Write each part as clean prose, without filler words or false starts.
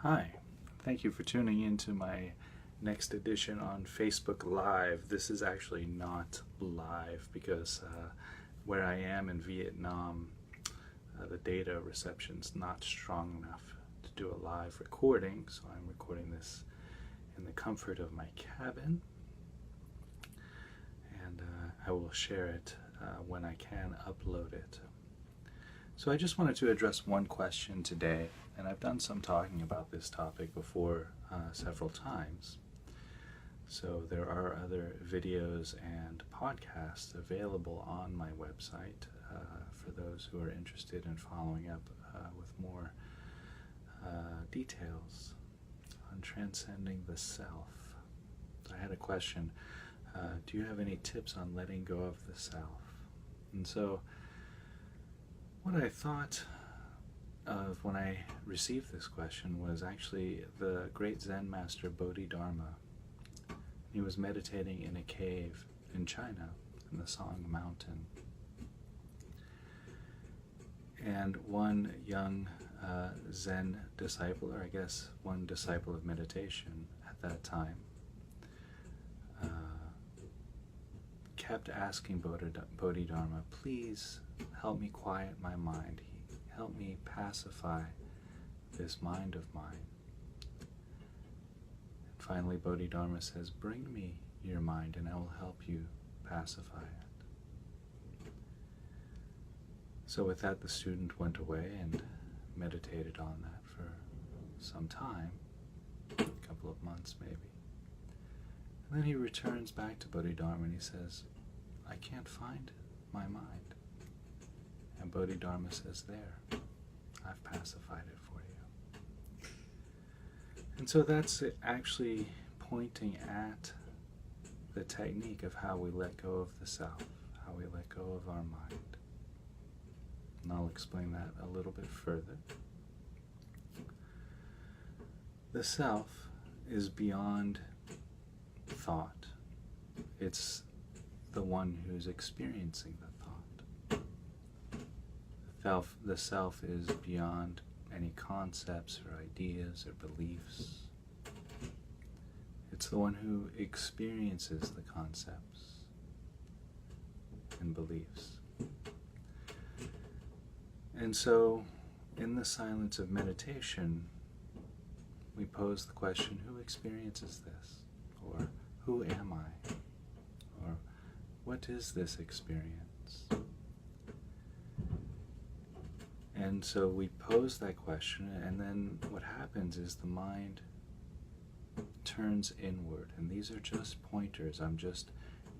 Hi, thank you for tuning in to my next edition on Facebook Live. This is actually not live because where I am in Vietnam, the data reception's not strong enough to do a live recording, so I'm recording this in the comfort of my cabin, and I will share it when I can upload it. So I just wanted to address one question today, and I've done some talking about this topic before several times. So there are other videos and podcasts available on my website for those who are interested in following up with more details on transcending the self. I had a question, do you have any tips on letting go of the self? And so what I thought of when I received this question was actually the great Zen master Bodhidharma. He was meditating in a cave in China, in the Song Mountain. And one young Zen disciple, or I guess one disciple of meditation at that time, kept asking Bodhidharma, please help me quiet my mind. Help me pacify this mind of mine. And finally Bodhidharma says, bring me your mind and I will help you pacify it. So with that, the student went away and meditated on that for some time, a couple of months maybe. And then he returns back to Bodhidharma and he says, I can't find my mind. And Bodhidharma says, there, I've pacified it for you. And so that's actually pointing at the technique of how we let go of the self, how we let go of our mind. And I'll explain that a little bit further. The self is beyond thought. It's the one who's experiencing the thought. The self is beyond any concepts or ideas or beliefs. It's the one who experiences the concepts and beliefs. And so, in the silence of meditation, we pose the question, who experiences this? Or who am I? Or what is this experience? And so we pose that question, and then what happens is the mind turns inward. And these are just pointers. I'm just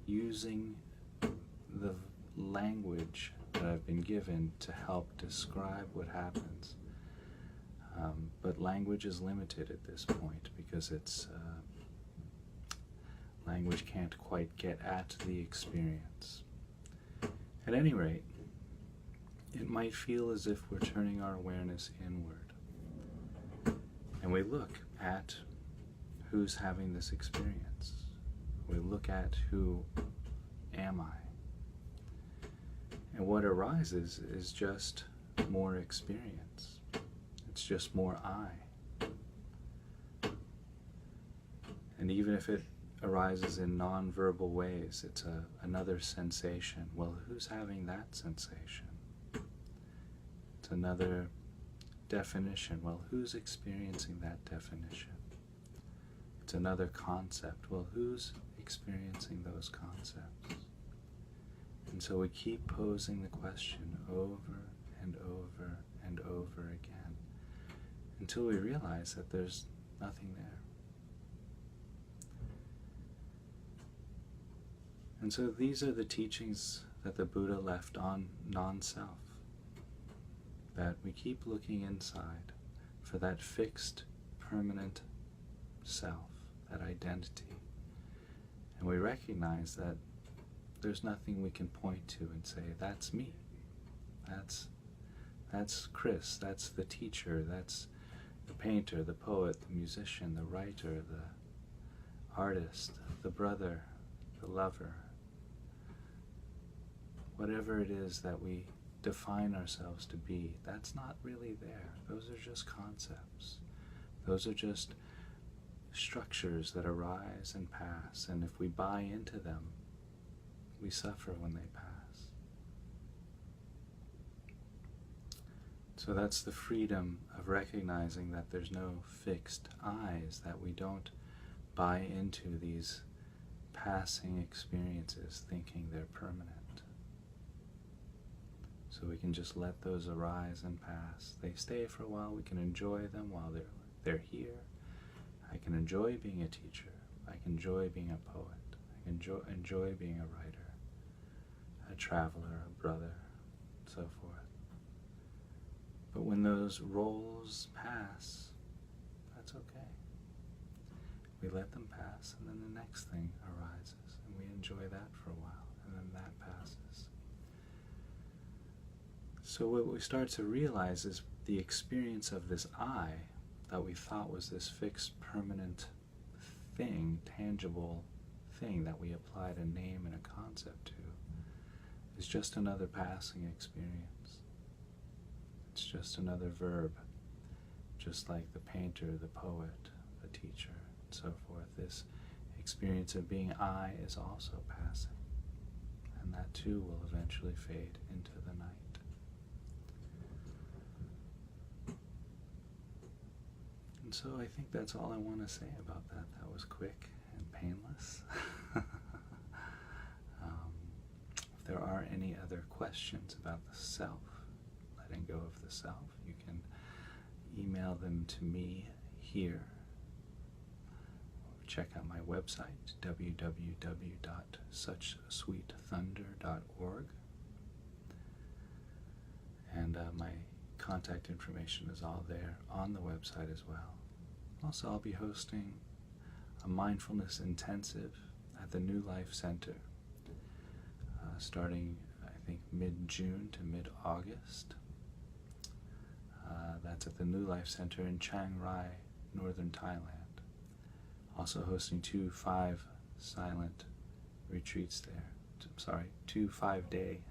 using the language that I've been given to help describe what happens. But language is limited at this point because it's language can't quite get at the experience. At any rate, it might feel as if we're turning our awareness inward. And we look at who's having this experience. We look at who am I. And what arises is just more experience. It's just more I. And even if it arises in non-verbal ways, it's another sensation. Well, who's having that sensation? It's another definition. Well, who's experiencing that definition? It's another concept. Well, who's experiencing those concepts? And so we keep posing the question over and over and over again until we realize that there's nothing there. And so these are the teachings that the Buddha left on non-self. That we keep looking inside for that fixed, permanent self, that identity. And we recognize that there's nothing we can point to and say, that's me. That's Chris, that's the teacher, that's the painter, the poet, the musician, the writer, the artist, the brother, the lover. Whatever it is that we define ourselves to be, that's not really there. Those are just concepts. Those are just structures that arise and pass, and if we buy into them, we suffer when they pass. So that's the freedom of recognizing that there's no fixed eyes, that we don't buy into these passing experiences thinking they're permanent. So we can just let those arise and pass. They stay for a while, we can enjoy them while they're here. I can enjoy being a teacher. I can enjoy being a poet. I can enjoy being a writer, a traveler, a brother, so forth. But when those roles pass, that's okay. We let them pass, and then the next thing arises, and we enjoy that for a while, and then that passes. So what we start to realize is the experience of this I that we thought was this fixed, permanent thing, tangible thing that we applied a name and a concept to, is just another passing experience. It's just another verb, just like the painter, the poet, the teacher, and so forth. This experience of being I is also passing, and that too will eventually fade into the night. And so I think that's all I want to say about that. That was quick and painless. If there are any other questions about the self, letting go of the self, you can email them to me here. Check out my website, www.suchsweetthunder.org. And my contact information is all there on the website as well. Also, I'll be hosting a mindfulness intensive at the New Life Center, starting, I think, mid-June to mid-August. That's at the New Life Center in Chiang Rai, northern Thailand. Also hosting 2 5-silent retreats there. Two 5-day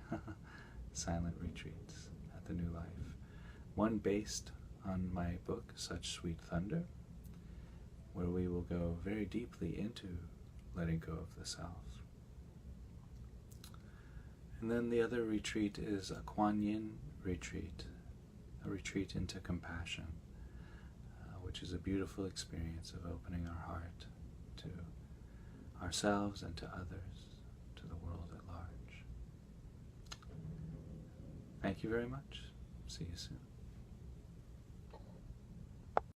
silent retreats at the New Life. One based on my book, Such Sweet Thunder, where we will go very deeply into letting go of the self. And then the other retreat is a Kuan Yin retreat, a retreat into compassion, which is a beautiful experience of opening our heart to ourselves and to others, to the world at large. Thank you very much. See you soon.